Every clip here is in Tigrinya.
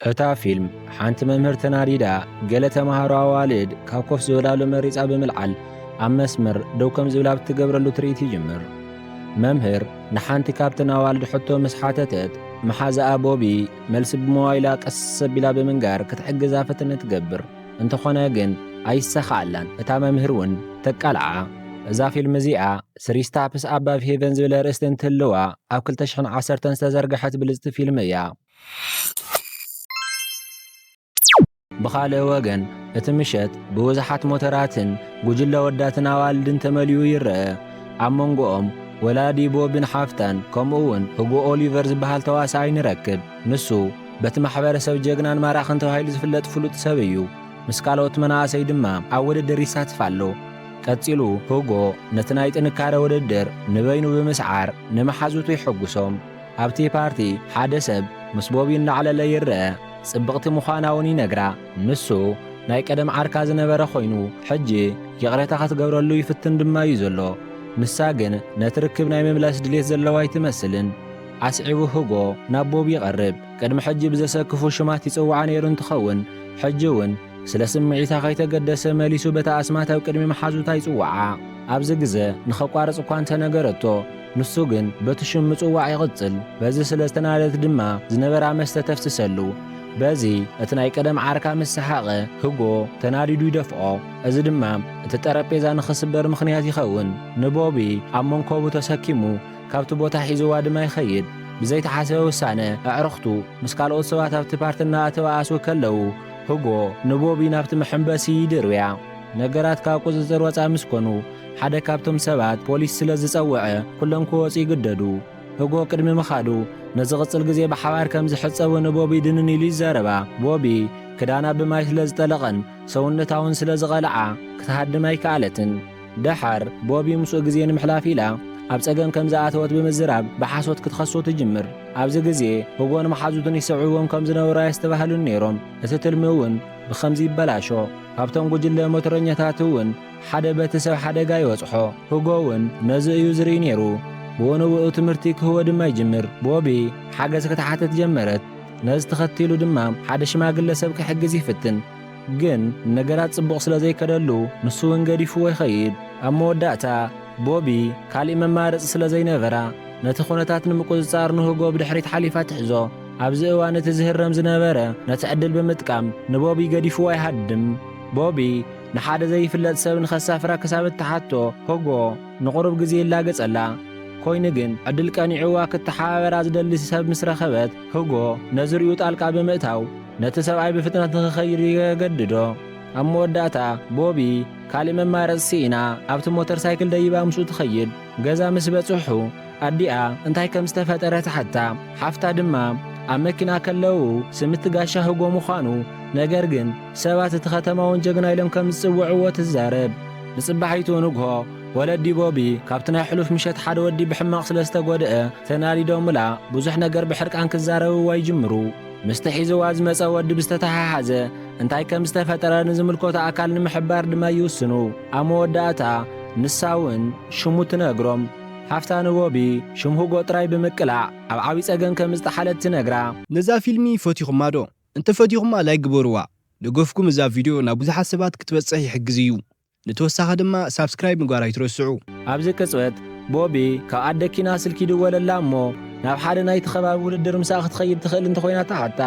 እታ ፊልም ሓንቲ መምህርት ናዲዳ ገለ ተምሃሮ ኣዋልድ ካብ ኮፍ ዝበላሉ መሪፃ ብምልዓል ኣብ መስመር ደው ከም ዝብላ ብትገብረሉ ትርኢት ይጅምር። መምህር ንሓንቲ ካብተን ኣዋልድ ሕቶ ምስ ሓተተት መሓዛኣ ቦቢ መልሲ ብሞባይላ ቀስ ኣቢላ ብምንጋር ክትሕግዛ ፈተነ ትገብር። እንተኾነ ግን ኣይሳኻኣላን። እታ መምህር እውን ተቃልዓ። እዛ ፊልም እዚኣ ስሪ ስታፕስ ኣባብ ሄቨን ዝብል ኣርእስቲ እንትህልዋ ኣብ 2010 ዝተዘርግሐት ብልፅቲ ፊልም እያ። ብኻልእ ወገን እቲ ምሸት ብብዙሓት ሞተራትን ጉጅለ ወዳትን ኣዋልድን ተመሊኡ ይርአ። ኣብ መንጎኦም ወላዲ ቦብን ሓፍታን ከምኡውን ህጎ ኦሊቨር ዝበሃል ተዋሳኣይ ንረክብ። ንሱ በቲ ማሕበረሰብ ጀግናን ማራኽን ተባሂሉ ዝፍለጥ ፍሉጥ ሰብ እዩ። ምስ ካልኦት መናእሰይ ድማ ኣብ ውድድር ይሳትፍ ኣሎ። ቀፂሉ ህጎ ነቲ ናይ ጥንካረ ውድድር ንበይኑ ብምስዓር ንመሓዙቱ ይሕጉሶም። ኣብቲ ፓርቲ ሓደ ሰብ ምስ ቦቢ እናዕለለ ይርአ። ጽብቕቲ ምዃና እውን ይነግራ። ንሱ ናይ ቀደም ዓርካ ዝነበረ ኮይኑ ሕጂ ይቕረታ ክትገብረሉ ይፍትን ድማ እዩ ዘሎ። ንሳ ግን ነቲ ርክብ ናይ ምምላስ ድሌት ዘለዋ ኣይትመስልን። ኣስዒቡ ህጎ ናብ ቦቢ ይቐርብ። ቅድሚ ሕጂ ብዘሰክፉ ሽማት ይጽዋዓ ነይሩ እንትኸውን ሕጂ እውን ስለ ስምዒታ ከይተገደሰ መሊሱ በታ ኣስማት ኣብ ቅድሚ መሓዙታ ይጽዋዓ። ኣብዚ ግዜ ንኸቋርጽ እኳ እንተነገረቶ ንሱ ግን በቲ ሽም ምጽዋዕ ይቕጽል። በዚ ስለ ዝተናደት ድማ ዝነበራ መስተ ተፍስሰሉ። በዚ እቲ ናይ ቀደም ዓርካ ምስ ሰሓቐ ህጎ ተናዲዱ ይደፍኦ። እዚ ድማ እቲ ጠረጴዛ ንኽስበር ምኽንያት ይኸውን። ንቦቢ ኣብ መንኮቡ ተሰኪሙ ካብቲ ቦታ ሒዝዋ ድማ ይኸይድ። ብዘይተሓሰበ ውሳነ ኣዕርኽቱ ምስ ካልኦት ሰባት ኣብቲ ፓርቲ እናተባኣሱ ከለዉ ህጎ ንቦቢ ናብቲ መሐንበሲ ይድርብያ። ነገራት ካብ ቁፅፅር ወፃኢ ምስ ኮኑ ሓደ ካብቶም ሰባት ፖሊስ ስለ ዝጸውዐ ኩሎም ክወፁ ይግደዱ። ህጎ ቅድሚ ምኻዱ ነዝቕጽል ግዜ ብሓባር ከም ዝሕጸቡ ንቦቢ ድንን ኢሉ ይዛረባ። ቦቢ ክዳና ብማይ ስለ ዝጠለቐን ሰውነታውን ስለ ዝቐልዓ ክትሃድም ኣይከኣለትን። ደሓር ቦቢ ምስኡ ግዜ ንምሕላፍ ኢላ ኣብ ጸገም ከም ዝኣተወት ብምዝራብ ብሓሶት ክትኸሶ ትጅምር። ኣብዚ ግዜ ህጎ ንመሓዙቱን ይስዕብዎም ከም ዝነበሩ ኣየስተባህሉን ነይሮም። እቲ ትልሚ እውን ብኸምዚ ይበላሾ። ካብቶም ጉጅለ ሞተረኛታት እውን ሓደ በቲ ሰብ ሓደጋ ይወጽሖ። ህጎ እውን ነዚ እዩ ዝርኢ ነይሩ። ብወንውኡ ትምህርቲ ክህቦ ድማ ይጅምር። ቦቢ ሓገዝ ክትሓትት ጀመረት። ነዚ ተኸቲሉ ድማ ሓደ ሽማግለ ሰብ ክሕግዝ ይፍትን። ግን ነገራት ጽቡቕ ስለ ዘይከደሉ ንሱ እውን ገዲፍዎ ይኸይድ። ኣብ መወዳእታ ቦቢ ካሊእ መማረፂ ስለ ዘይነበራ ነቲ ኩነታት ንምቁፅጻር ንህጎ ብድሕሪት ሓሊፋ ትሕዞ። ኣብዚ እዋን እቲ ዝህረም ዝነበረ ነቲ ዕድል ብምጥቃም ንቦቢ ገዲፍዎ ይሃድም። ቦቢ ንሓደ ዘይፍለጥ ሰብ ንኸሳፍራ ክሳብ እትሓቶ ህጎ ንቑሩብ ግዜ ይላገጸላ። ኮይኑ ግን ዕድል ቀኒዕዋ ክትሓባበራ ዝደሊ ሰብ ምስ ረኸበት ህጎ ነዝርኡ ጣልቃ ብምእታው ነቲ ሰብኣይ ብፍጥነት ንኽኸይድ ይገድዶ። ኣብ መወዳእታ ቦቢ ካሊእ መማረፂ ሲኢና ኣብቲ ሞተር ሳይክል ደይባ ምስኡ ትኸይድ። ገዛ ምስ በጽሑ ኣዲኣ እንታይ ከም ዝተፈጠረ ትሓታ። ሓፍታ ድማ ኣብ መኪና ከለዉ ስምቲ ጋሻ ህጎ ምዃኑ ነገር ግን ሰባት እቲ ኸተማውን ጀግና ኢሎም ከም ዝጽውዕዎ ትዛረብ። ንጽባሒቱ ንግሆ ወለዲ ቦቢ ካብቲ ናይ ሕሉፍ ምሸት ሓደ ወዲ ብሕማቕ ስለ ዝተጐድአ ተናዲዶምላ ብዙሕ ነገር ብሕርቃን ክዛረብዋ ይጅምሩ። ምስቲ ሒዝዋ ዝመጸ ወዲ ብዝተተሓሓዘ እንታይ ከም ዝተፈጠረ ንዝምልኮቶ ኣካል ንምሕባር ድማ ይውስኑ። ኣብ መወዳእታ ንሳ እውን ሽሙ ትነግሮም። ሓፍታ ንቦቢ ሽም ህጎ ጥራይ ብምቅላዕ ኣብ ዓብዪ ጸገም ከም ዝተሓለት ትነግራ። ነዛ ፊልሚ ፈቲኹማ ዶ? እንተፈቲኹማ ላይክ ግበርዋ። ደገፍኩም እዛ ቪድዮ ናብ ብዙሓት ሰባት ክትበጽሕ ይሕግዝ እዩ። ንተወሳኺ ድማ ሳብስክራይብ ምግባር ኣይትረስዑ። ኣብዚ ቅጽበት ቦቢ ካብ ኣደኪና ስልኪ ይድወለላ እሞ ናብ ሓደ ናይቲ ከባቢ ውድድር ምሳኣ ክትኸይድ ትኽእል እንተኾይና ተሓታ።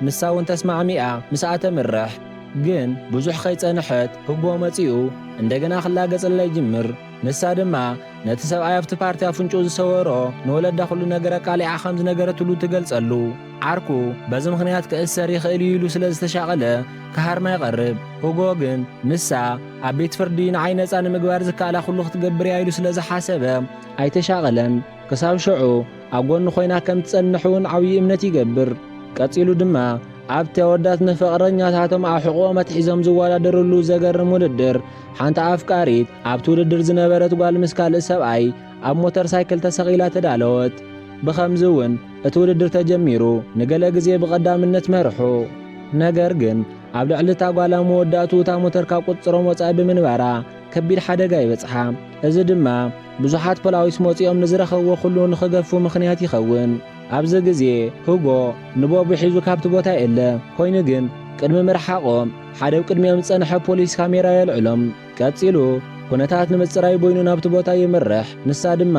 ንሳ እውን ተስማዕሚኣ ምስኣ ተምርሕ። ግን ብዙሕ ከይጸንሐት ህጎ መጺኡ እንደገና ክላገጸላ ይጅምር። ንሳ ድማ ነቲ ሰብኣይ ኣብቲ ፓርቲ ኣፍንጩ ዝሰወሮ ንወለዳ ኩሉ ነገር ኣቃሊዓ ከም ዝነገረትሉ ትገልጸሉ። ዓርኩ በዚ ምኽንያት ክእሰር ይኽእል ኢሉ ስለ ዝተሻቐለ ክሃርማ ይቐርብ። ህጎ ግን ንሳ ኣብ ቤት ፍርዲ ንዓይ ነፃ ንምግባር ዝከኣላ ኩሉ ክትገብር እያ ኢሉ ስለ ዝሓሰበ ኣይተሻቐለን። ክሳብ ሽዑ ኣብ ጐኑ ኾይና ከም ትጸንሕ እውን ዓብዪ እምነት ይገብር። ቀጺሉ ድማ ኣብቲ ኣወዳት ንፍቕረኛታቶም ኣብ ሕቖኦም ኣትሒዞም ዝወዳደሩሉ ዘገርም ውድድር ሓንቲ ኣፍቃሪት ኣብቲ ውድድር ዝነበረት ጓል ምስ ካልእ ሰብኣይ ኣብ ሞተር ሳይክል ተሰቒላ ተዳለወት። ብኸምዚ እውን እቲ ውድድር ተጀሚሩ ንገለ ግዜ ብቐዳምነት መርሑ። ነገር ግን ኣብ ልዕሊ እታ ጓል መወዳእቱ እታ ሞተር ካብ ቁፅሮም ወፃኢ ብምንባራ ከቢድ ሓደጋ ይበጽሓ። እዚ ድማ ብዙሓት ፖላዊስ መፂኦም ንዝረኸብዎ ኩሉ ንኽገፉ ምኽንያት ይኸውን። ኣብዚ ግዜ ሁጎ ንቦቢ ሒዙ ካብቲ ቦታ የለ ኮይኑ ግን ቅድሚ ምርሓቆም ሓደ ቅድሚኦም ዝጸንሐ ፖሊስ ካሜራ የልዕሎም። ቀጺሉ ኩነታት ንምጽራይ ቦይኑ ናብቲ ቦታ ይምርሕ። ንሳ ድማ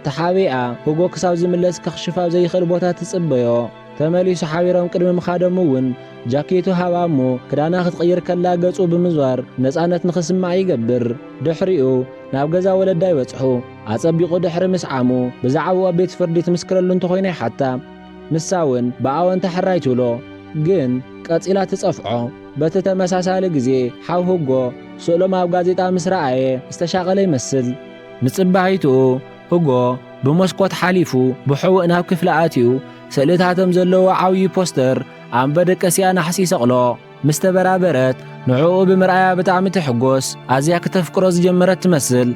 ተሓቢኣ ሁጎ ክሳብ ዝምለስ ከኽሽፋብ ዘይኽእል ቦታ ትጽበዮ። ተመሊሱ ሓቢሮም ቅድሚ ምኻዶም እውን ጃኬቱ ሃባ እሞ ክዳና ክትቕይር ከላ ገጹ ብምዝዋር ነፃነት ንኽስማዕ ይገብር። ድሕሪኡ ናብ ገዛ ወለዳ ይበጽሑ። ኣጸቢቑ ድሕሪ ምስ ዓሙ ብዛዕባኡ ኣብ ቤት ፍርዲ ትምስክረሉ እንተኾይና ይሓታ። ንሳ እውን ብኣወንታ ሕራይ ትብሎ ግን ቀጺላ ትጸፍዖ። በቲ ተመሳሳሊ ግዜ ሓው ሁጎ ስእሎም ኣብ ጋዜጣ ምስ ረኣየ ዝተሻቐለ ይመስል። ንጽባሒቱ ሁጎ ብመስኮት ሓሊፉ ብሕውእ ናብ ክፍሊ ኣትዩ ስእልታቶም ዘለዎ ዓብዪ ፖስተር ኣብ በደቀስያ ናሕሲ ይሰቕሎ። ምስ ተበራበረት ንዕኡ ብምርኣያ ብጣዕሚ ትሕጎስ ኣዝያ ክተፍቅሮ ዝጀመረት ትመስል።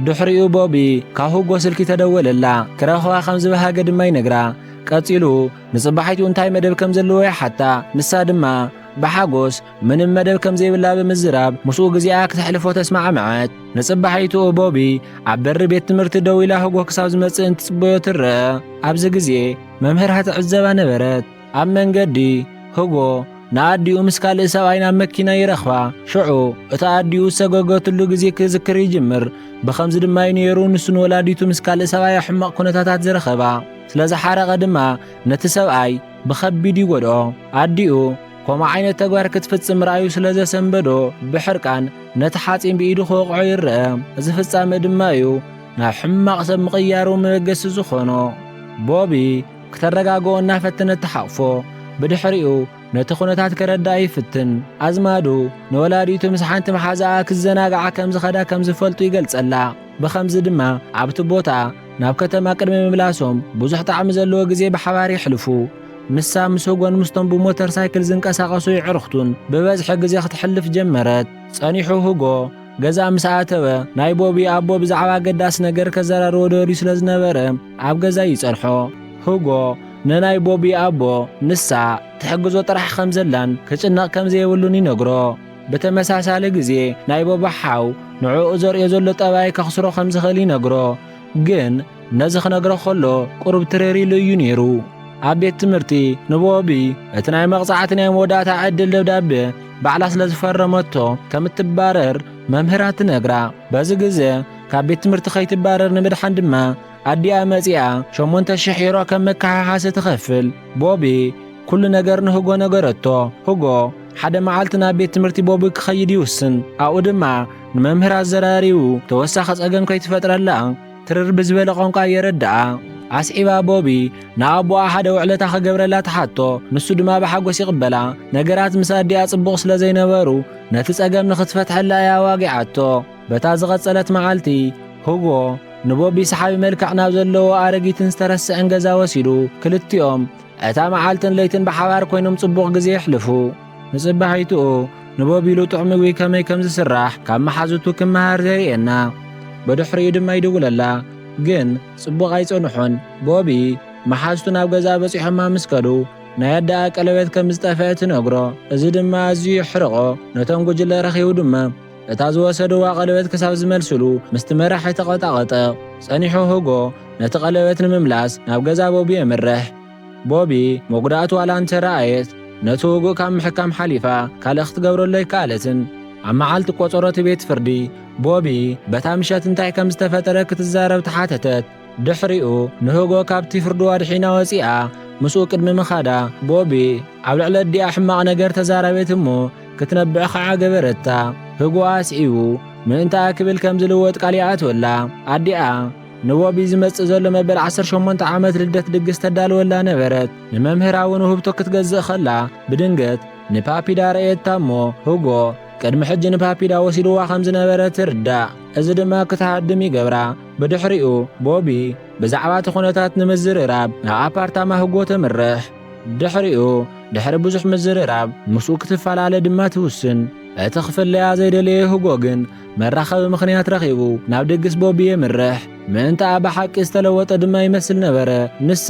ድሕሪኡ ቦቢ ካብ ሁጎ ስልኪ ተደወለላ ክረኽባ ከም ዝበሃገ ድማ ይነግራ። ቀጺሉ ንጽባሒቱ እንታይ መደብ ከም ዘለዎ ይሓታ። ንሳ ድማ ብሓጎስ ምንም መደብ ከም ዘይብላ ብምዝራብ ምስኡ ግዜኣ ክትሕልፎ ተስማዕምዐት። ንጽባሒቱ ቦቢ ኣብ በሪ ቤት ትምህርቲ ደው ኢላ ሁጎ ክሳብ ዝመጽእ እንትጽበዮ ትርአ። ኣብዚ ግዜ መምህራ ትዕዘባ ነበረት። ኣብ መንገዲ ሁጎ ንኣዲኡ ምስ ካልእ ሰብኣይ ናብ መኪና ይረኽባ። ሽዑ እታ ኣዲኡ ዝሰገገትሉ ግዜ ክዝክር ይጅምር። ብኸምዚ ድማ እዩ ነይሩ ንሱ ንወላዲቱ ምስ ካልእ ሰብኣይ ሕማቕ ኩነታታት ዝረኸባ። ስለ ዝሓረቐ ድማ ነቲ ሰብኣይ ብኸቢድ ይጐድኦ። ኣዲኡ ከምኡ ዓይነት ተግባር ክትፍጽም ራእዩ ስለ ዘሰንበዶ ብሕርቃን ነቲ ሓጺን ብኢዱ ክወቕዖ ይርአ። እዚ ፍጻመ ድማ እዩ ናብ ሕማቕ ሰብ ምቕያሩ መበገሲ ዝኾኖ። ቦቢ ክተረጋግኦ እናፈተነት ተሓቕፎ። ብድሕሪኡ ነቲ ኩነታት ከረዳእ ይፍትን። ኣዝማዱ ንወላዲቱ ምስ ሓንቲ መሓዛኣ ክዘናግዓ ከም ዝኸዳ ከም ዝፈልጡ ይገልጸላ። ብኸምዚ ድማ ኣብቲ ቦታ ናብ ከተማ ቅድሚ ምምላሶም ብዙሕ ጣዕሚ ዘለዎ ግዜ ብሓባር ይሕልፉ። ንሳ ምስ ሁጎን ምስቶም ብሞተር ሳይክል ዝንቀሳቐሱ ይዕርኽቱን ብበዝሒ ግዜ ክትሕልፍ ጀመረት። ጸኒሑ ሁጎ ገዛ ምስ ኣተወ ናይ ቦቢ ኣቦ ብዛዕባ ገዳስ ነገር ከዘራርቦ ደልዩ ስለ ዝነበረ ኣብ ገዛ ይጸንሖ። ሁጎ ንናይ ቦቢ ኣቦ ንሳ ትሕግዞ ጥራሕ ከም ዘላን ክጭነቕ ከም ዘይብሉን ይነግሮ። ብተመሳሳሊ ግዜ ናይ ቦቢ ሓው ንዕኡ ዘርእዮ ዘሎ ጠባይ ከኽስሮ ከም ዝኽእል ይነግሮ። ግን ነዚ ክነግሮ ከሎ ቁርብ ትረሪሉ እዩ ነይሩ። ኣብ ቤት ትምህርቲ ንቦቢ እቲ ናይ መቕጻዕቲ ናይ መወዳእታ ዕድል ደብዳቤ ባዕላ ስለ ዝፈረመቶ ከም እትባረር መምህራ ትነግራ። በዚ ግዜ ካብ ቤት ትምህርቲ ከይትባረር ንምድሓን ድማ ኣዲኣ መጺኣ 8,000 ዩሮ ከም መካሓሓሲ ትኸፍል። ቦቢ ኩሉ ነገር ንሁጎ ነገረቶ። ሁጎ ሓደ መዓልቲ ናብ ቤት ትምህርቲ ቦቢ ክኸይድ ይውስን። ኣብኡ ድማ ንመምህራ ዘራሪቡ ተወሳኺ ጸገም ከይትፈጥረላ ትርር ብዝበለ ቋንቋ የረድኣ። ኣስዒባ ቦቢ ንኣቦኣ ሓደ ውዕለታ ክገብረላ ተሓቶ። ንሱ ድማ ብሓጎስ ይቕበላ። ነገራት ምስ ኣዲኣ ጽቡቕ ስለ ዘይነበሩ ነቲ ጸገም ንኽትፈትሐላ እያ ዋጊዓቶ። በታ ዝቐጸለት መዓልቲ ሁጎ ንቦቢ ሰሓቢ መልክዕ ናብ ዘለዎ ኣረጊትን ዝተረስዐን ገዛ ወሲዱ ክልቲኦም እታ መዓልትን ለይትን ብሓባር ኮይኖም ጽቡቕ ግዜ ይሕልፉ። ንጽባሒትኡ ንቦቢ ልጡዕ ምግቢ ከመይ ከም ዝስራሕ ካብ መሓዙቱ ክመሃር ዘርእየና። በድሕሪኡ ድማ ይድውለላ ግን ጽቡቕ ኣይጸንሑን። ቦቢ መሓዝቱ ናብ ገዛ በጺሖም ኣምስከዱ ናይ ኣዳኣ ቀለበት ከም ዝጠፍአ ትነግሮ። እዚ ድማ ኣዝዩ ይሕርቆ። ነቶም ጉጅለ ረኺቡ ድማ እታ ዝወሰድዋ ቀለበት ክሳብ ዝመልስሉ ምስቲ መራሒ ተቐጣቐጠ። ጸኒሑ ሁጎ ነቲ ቀለበት ንምምላስ ናብ ገዛ ቦቢ የምርሕ። ቦቢ መጉዳእቱ ዋላ እንተረኣየት ነቲ ውጉእ ካብ ምሕካም ሓሊፋ ካልእ ክትገብረሎ ኣይከኣለትን። ኣብ መዓልቲ ቆጸሮቲ ቤት ፍርዲ ቦቢ በታ ምሸት እንታይ ከም ዝተፈጠረ ክትዛረብ ተሓተተት። ድሕሪኡ ንሁጎ ካብቲ ፍርዲ ዋድሒና ወፂኣ ምስኡ ቅድሚ ምኻዳ ቦቢ ኣብ ልዕሊ ኣዲኣ ሕማቕ ነገር ተዛረበት እሞ ክትነብዕ ኸዓ ገበረታ። ሁጎ ኣስዒቡ ምእንታኣ ክብል ከም ዝልወጥ ቃል ይኣትወላ። ኣዲኣ ንቦቢ ዝመጽእ ዘሎ መበል 18 ዓመት ልደት ድግስ ተዳልወላ ነበረት። ንመምህራ እውን ውህብቶ ክትገዝእ ኸላ ብድንገት ንፓፒዳ ረአየታ እሞ ሁጎ ቅድሚ ሕጂ ንፓፒዳ ወሲድዋ ከም ዝነበረ ትርዳእ። እዚ ድማ ክትሃድም ይገብራ። ብድሕሪኡ ቦቢ ብዛዕባ እቲ ኩነታት ንምዝርራብ ናብ ኣፓርታማ ሁጎ ተምርሕ። ድሕሪ ብዙሕ ምዝርራብ ምስኡ ክትፈላለ ድማ ትውስን። እቲ ክፍለያ ዘይደለየ ሁጎ ግን መራኸቢ ምኽንያት ረኺቡ ናብ ድግስ ቦቢ የምርሕ። ምእንታኣ ብሓቂ ዝተለወጠ ድማ ይመስል ነበረ። ንሳ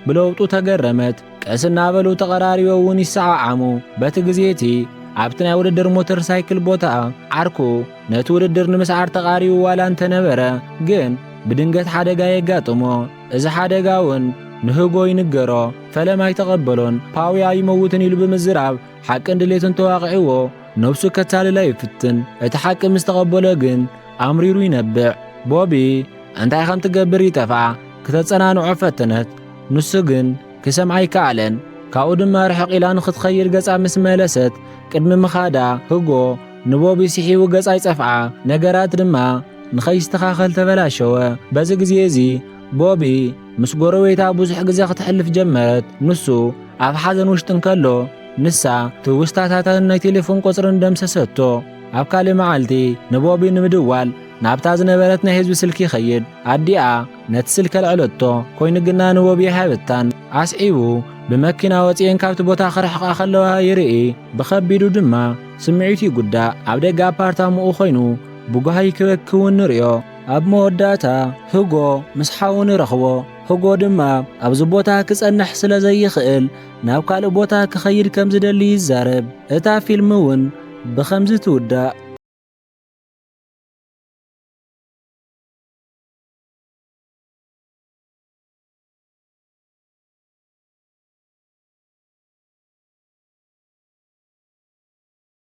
ብለውጡ ተገረመት። ቀስ እናበሉ ተቐራሪቦ እውን ይሰዓዓሙ። በቲ ግዜቲ ኣብቲ ናይ ውድድር ሞተር ሳይክል ቦታ ዓርኩ ነቲ ውድድር ንምስዓር ተቓሪቡ ዋላ እንተነበረ ግን ብድንገት ሓደጋ የጋጥሞ። እዚ ሓደጋ እውን ንህጎ ይንገሮ ፈለማ ይተቐበሎን ፓውያ ይመውትን ኢሉ ብምዝራብ ሓቅን ድሌትን ተዋቂዕዎ ነፍሱ ከታልላ ይፍትን። እቲ ሓቂ ምስ ተቐበሎ ግን ኣምሪሩ ይነብዕ። ቦቢ እንታይ ከም ትገብር ይጠፍዓ ክተጸናንዖ ፈተነት። ንሱ ግን ክሰምዓ ይከኣለን። ካብኡ ድማ ርሕቕ ኢላ ንኽትኸይድ ገጻ ምስ መለሰት ቅድሚ ምኻዳ ህጎ ንቦቢ ስሒቡ ገጻ ይጸፍዓ። ነገራት ድማ ንኸይስተኻኸል ተበላሸወ። በዚ ግዜ እዚ ቦቢ ምስ ጎረቤታ ብዙሕ ግዜ ክትሕልፍ ጀመረት። ንሱ ኣብ ሓዘን ውሽጢ እንከሎ ንሳ ትውስታታትን ናይ ቴሌፎን ቁጽርን ደምሰሰቶ። ኣብ ካልእ መዓልቲ ንቦቢ ንምድዋል ናብታ ዝነበረት ናይ ህዝቢ ስልኪ ይኸይድ። ኣዲኣ ነቲ ስልኪ ኣልዕለቶ ኮይኑ ግና ንቦቢ ኣይሃበታን። ኣስዒቡ ብመኪና ወፂአን ካብቲ ቦታ ክርሕቓ ከለዋ ይርኢ። ብኸቢዱ ድማ ስምዒቱ ይጉዳእ። ኣብ ደገ ኣፓርታምኡ ኮይኑ ብጓሂ ክበክውን ንርእዮ። ኣብ መወዳእታ ህጎ ምስ ሓው ንረኽቦ። ህጎ ድማ ኣብዚ ቦታ ክጸንሕ ስለ ዘይኽእል ናብ ካልእ ቦታ ክኸይድ ከም ዝደሊ ይዛረብ። እታ ፊልም እውን ብኸምዚ ትውዳእ።